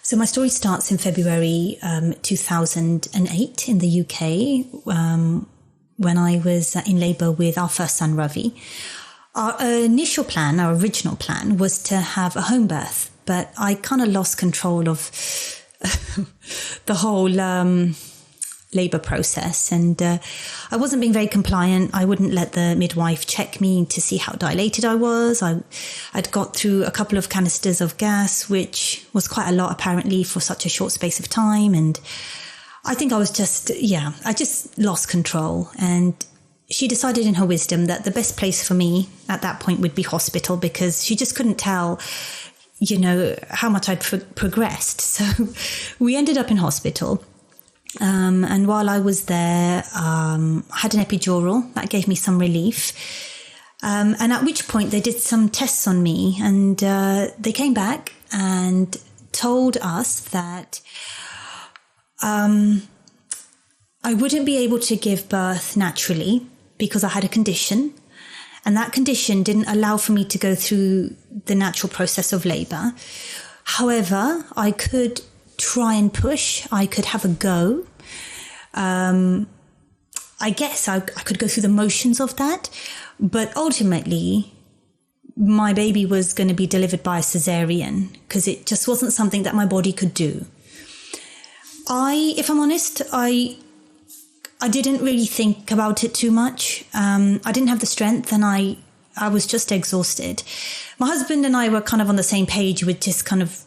So my story starts in February 2008 in the UK, when I was in labour with our first son, Ravi. Our original plan was to have a home birth, but I kind of lost control of the whole labour process, and I wasn't being very compliant. I wouldn't let the midwife check me to see how dilated I was. I'd got through a couple of canisters of gas, which was quite a lot apparently for such a short space of time, and I think I was I just lost control. And she decided in her wisdom that the best place for me at that point would be hospital, because she just couldn't tell, how much I'd progressed. So we ended up in hospital. And while I was there, I had an epidural that gave me some relief. And at which point they did some tests on me, and they came back and told us that I wouldn't be able to give birth naturally because I had a condition, and that condition didn't allow for me to go through the natural process of labour. However, I could try and push. I could have a go. I guess I could go through the motions of that, but ultimately my baby was going to be delivered by a cesarean because it just wasn't something that my body could do. If I'm honest, I didn't really think about it too much. I didn't have the strength, and I was just exhausted. My husband and I were kind of on the same page with just kind of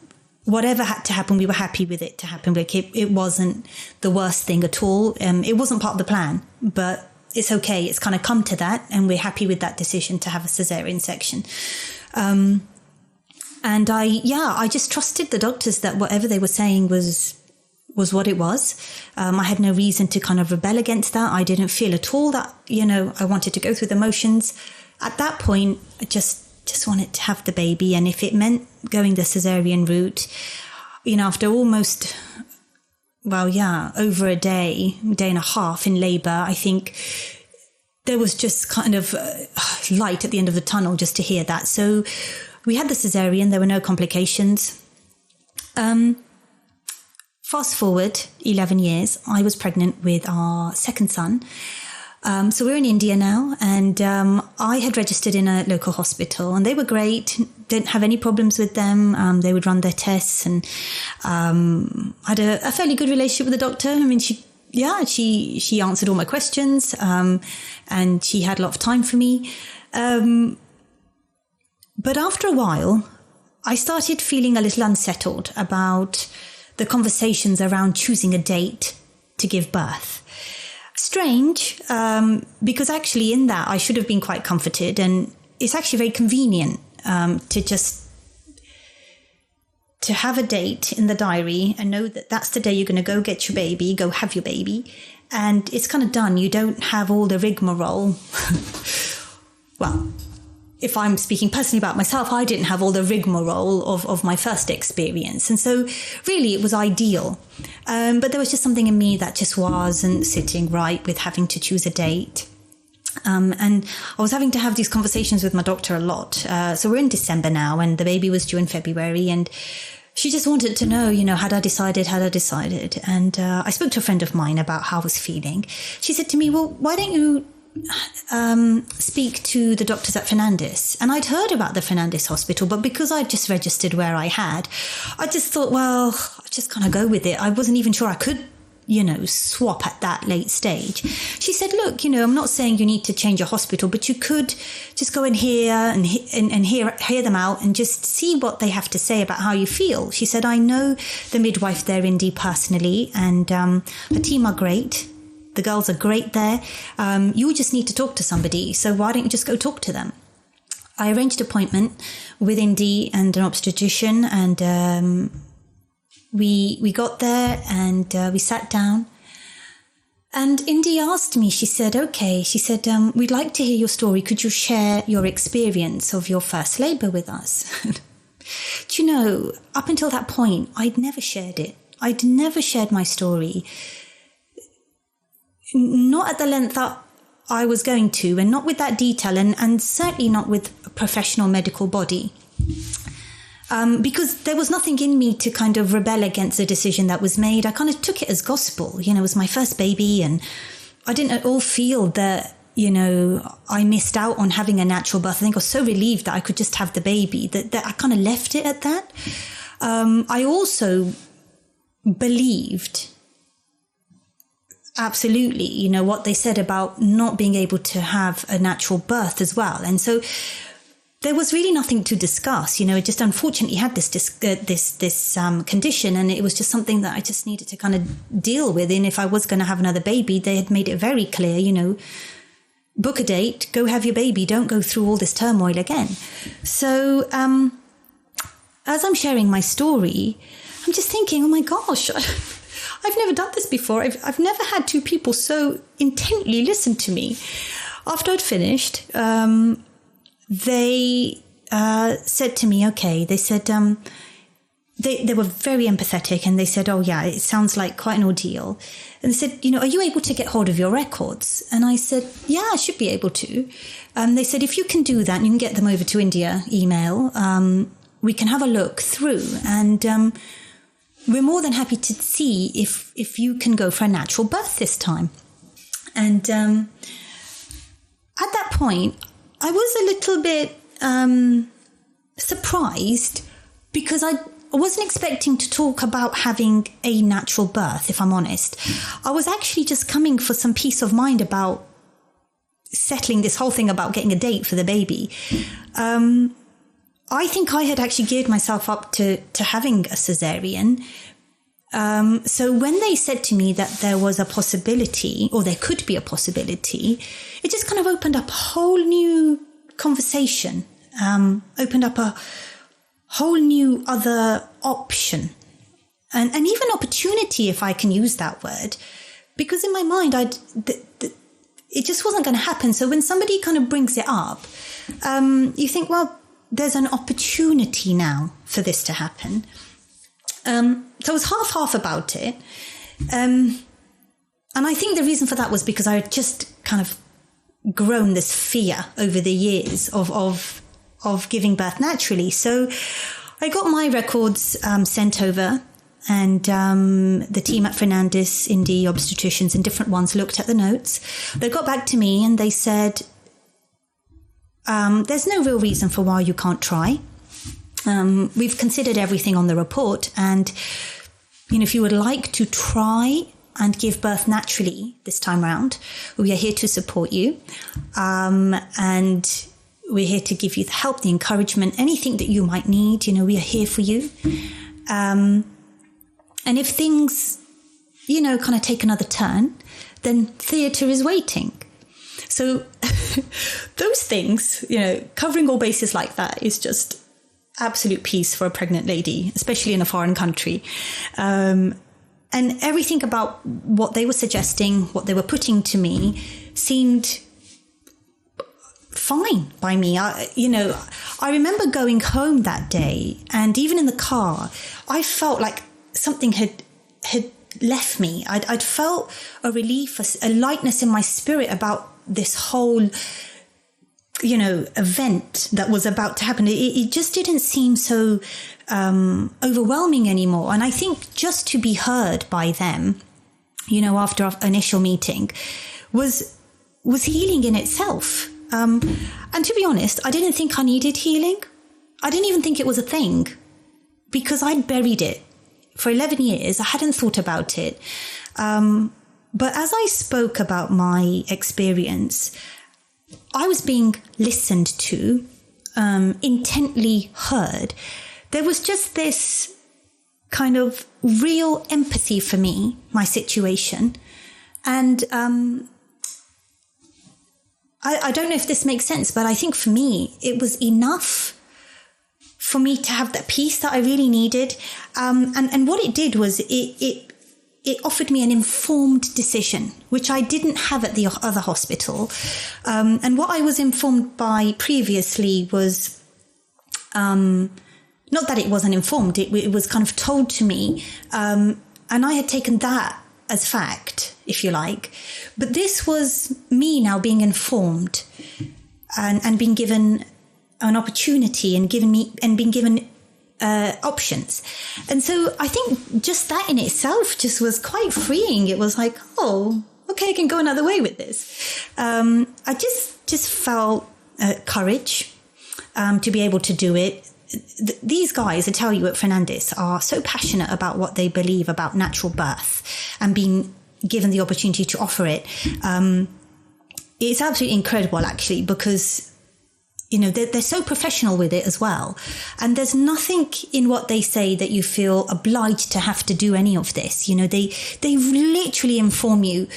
whatever had to happen, we were happy with it to happen. Like it wasn't the worst thing at all. It wasn't part of the plan, but it's okay. It's kind of come to that, and we're happy with that decision to have a cesarean section. And I just trusted the doctors that whatever they were saying was what it was. I had no reason to kind of rebel against that. I didn't feel at all that, I wanted to go through the motions. At that point, I just wanted to have the baby. And if it meant going the cesarean route, after almost, over a day and a half in labour, I think there was just kind of light at the end of the tunnel just to hear that. So we had the cesarean. There were no complications. Fast forward 11 years, I was pregnant with our second son. So we're in India now, and I had registered in a local hospital, and they were great, didn't have any problems with them. They would run their tests, and had a fairly good relationship with the doctor. I mean, she answered all my questions, and she had a lot of time for me. But after a while, I started feeling a little unsettled about the conversations around choosing a date to give birth. Strange, because actually in that I should have been quite comforted, and it's actually very convenient to have a date in the diary and know that that's the day you're going to go get your baby, go have your baby, and it's kind of done. You don't have all the rigmarole. Well, if I'm speaking personally about myself, I didn't have all the rigmarole of my first experience. And so really it was ideal. But there was just something in me that just wasn't sitting right with having to choose a date. And I was having to have these conversations with my doctor a lot. So we're in December now, and the baby was due in February, and she just wanted to know, had I decided? And I spoke to a friend of mine about how I was feeling. She said to me, well, why don't you speak to the doctors at Fernandez? And I'd heard about the Fernandez hospital, but because I'd just registered where I had, I just thought, well, I'll just kind of go with it. I wasn't even sure I could, swap at that late stage. She said, look, I'm not saying you need to change your hospital, but you could just go in here and hear them out and just see what they have to say about how you feel. She said, I know the midwife there, Indy, personally, and her team are great. The girls are great there. You just need to talk to somebody. So why don't you just go talk to them? I arranged an appointment with Indy and an obstetrician, and we got there, and we sat down. And Indy asked me, she said, we'd like to hear your story. Could you share your experience of your first labour with us? Do you know, up until that point, I'd never shared it. I'd never shared my story. Not at the length that I was going to, and not with that detail, and certainly not with a professional medical body. because there was nothing in me to kind of rebel against the decision that was made. I kind of took it as gospel. You know, it was my first baby, and I didn't at all feel that, you know, I missed out on having a natural birth. I think I was so relieved that I could just have the baby that I kind of left it at that. I also believed absolutely, you know, what they said about not being able to have a natural birth as well. And so there was really nothing to discuss. You know, it just unfortunately had this condition, and it was just something that I just needed to kind of deal with. And if I was going to have another baby, they had made it very clear, you know, book a date, go have your baby, don't go through all this turmoil again. So as I'm sharing my story, I'm just thinking, oh my gosh, I've never done this before. I've never had two people so intently listen to me. After I'd finished, they said to me, okay, they said, they were very empathetic, and they said, oh yeah, it sounds like quite an ordeal. And they said, you know, are you able to get hold of your records? And I said, yeah, I should be able to. They said, if you can do that and you can get them over to India email, we can have a look through, and we're more than happy to see if you can go for a natural birth this time. And at that point, I was a little bit surprised, because I wasn't expecting to talk about having a natural birth, if I'm honest. I was actually just coming for some peace of mind about settling this whole thing about getting a date for the baby. I think I had actually geared myself up to having a cesarean. So when they said to me that there was a possibility, or there could be a possibility, it just kind of opened up a whole new conversation, opened up a whole new other option, and even opportunity, if I can use that word, because in my mind, it just wasn't going to happen. So when somebody kind of brings it up, you think, well, there's an opportunity now for this to happen. So I was half about it. And I think the reason for that was because I had just kind of grown this fear over the years of giving birth naturally. So I got my records sent over, and the team at Fernandez, India, obstetricians and different ones looked at the notes. They got back to me and they said, there's no real reason for why you can't try. We've considered everything on the report, and, you know, if you would like to try and give birth naturally this time round, we are here to support you. And we're here to give you the help, the encouragement, anything that you might need. You know, we are here for you. And if things, you know, kind of take another turn, then theatre is waiting. So those things, you know, covering all bases like that is just absolute peace for a pregnant lady, especially in a foreign country. And everything about what they were suggesting, what they were putting to me, seemed fine by me. I remember going home that day, and even in the car, I felt like something had left me. I'd felt a relief, a lightness in my spirit about this whole, you know, event that was about to happen. It just didn't seem so overwhelming anymore. And I think just to be heard by them, you know, after our initial meeting, was healing in itself. And to be honest, I didn't think I needed healing. I didn't even think it was a thing, because I'd buried it for 11 years. I hadn't thought about it. But as I spoke about my experience, I was being listened to, intently heard. There was just this kind of real empathy for me, my situation. And I don't know if this makes sense, but I think for me, it was enough for me to have that peace that I really needed. And what it did was it offered me an informed decision, which I didn't have at the other hospital. And what I was informed by previously was, not that it wasn't informed, it was kind of told to me. And I had taken that as fact, if you like. But this was me now being informed and being given an opportunity and being given options. And so I think just that in itself just was quite freeing. It was like, oh, okay, I can go another way with this. I just felt courage to be able to do it. These guys, I tell you, at Fernandez are so passionate about what they believe about natural birth and being given the opportunity to offer it. It's absolutely incredible, actually, because they're so professional with it as well. And there's nothing in what they say that you feel obliged to have to do any of this. They literally inform you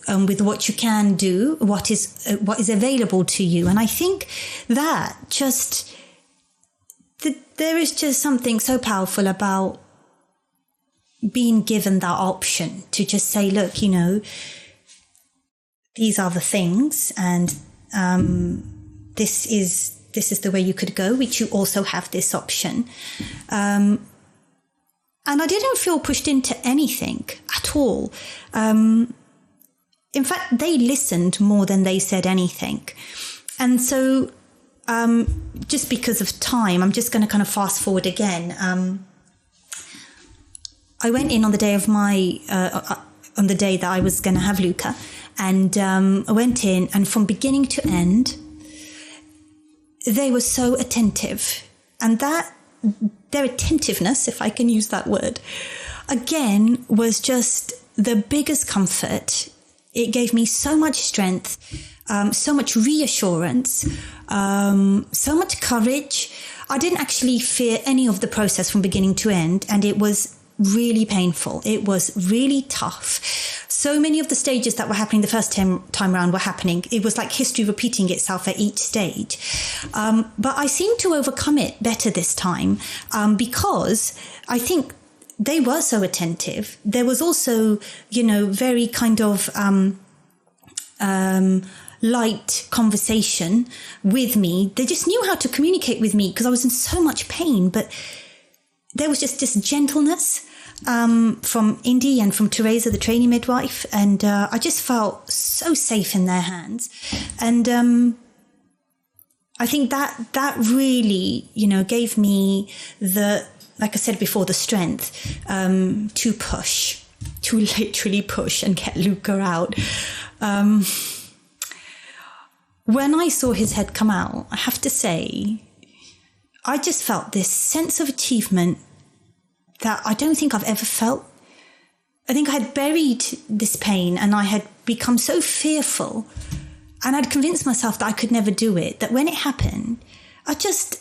with what you can do, what is available to you. And I think that there is just something so powerful about being given that option to just say, look, these are the things, and this is the way you could go, which you also have this option. And I didn't feel pushed into anything at all. In fact, they listened more than they said anything. And so just because of time, I'm just going to kind of fast forward again. I went in on the day of on the day that I was going to have Luca, and I went in, and from beginning to end, they were so attentive, and their attentiveness, if I can use that word, again, was just the biggest comfort. It gave me so much strength, so much reassurance, so much courage. I didn't actually fear any of the process from beginning to end, and it was really painful. It was really tough. So many of the stages that were happening the first time around were happening. It was like history repeating itself at each stage. But I seemed to overcome it better this time because I think they were so attentive. There was also, very kind of light conversation with me. They just knew how to communicate with me because I was in so much pain, but there was just this gentleness from Indy and from Teresa, the trainee midwife, and I just felt so safe in their hands. And I think that really, gave me like I said before, the strength to literally push and get Luca out. When I saw his head come out, I have to say, I just felt this sense of achievement that I don't think I've ever felt. I think I had buried this pain, and I had become so fearful, and I'd convinced myself that I could never do it, that when it happened, I couldn't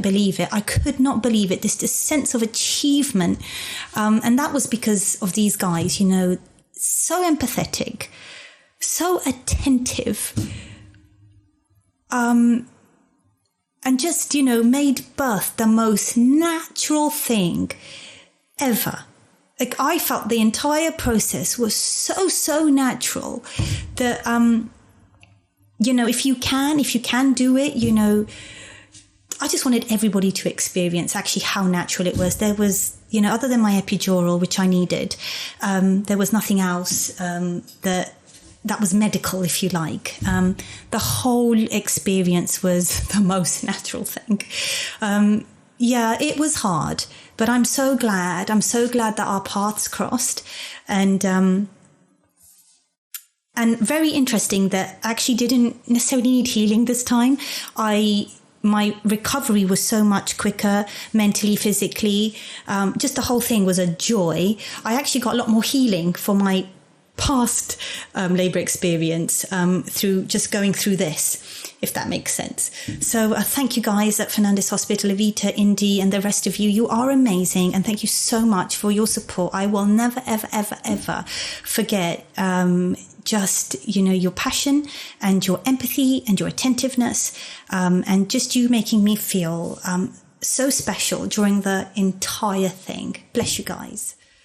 believe it. I could not believe it. This sense of achievement. And that was because of these guys, so empathetic, so attentive, and just, made birth the most natural thing ever. Like, I felt the entire process was so natural that, if you can do it, I just wanted everybody to experience actually how natural it was. There was, other than my epidural, which I needed, there was nothing else that was medical, if you like. The whole experience was the most natural thing. It was hard, but I'm so glad that our paths crossed. And very interesting that I actually didn't necessarily need healing this time. My recovery was so much quicker, mentally, physically. Just the whole thing was a joy. I actually got a lot more healing for my past labour experience through just going through this, if that makes sense. So thank you guys at Fernandez Hospital, Evita, Indy, and the rest of you. You are amazing, and thank you so much for your support. I will never, ever, ever, ever forget your passion and your empathy and your attentiveness, and just you making me feel so special during the entire thing. Bless you guys.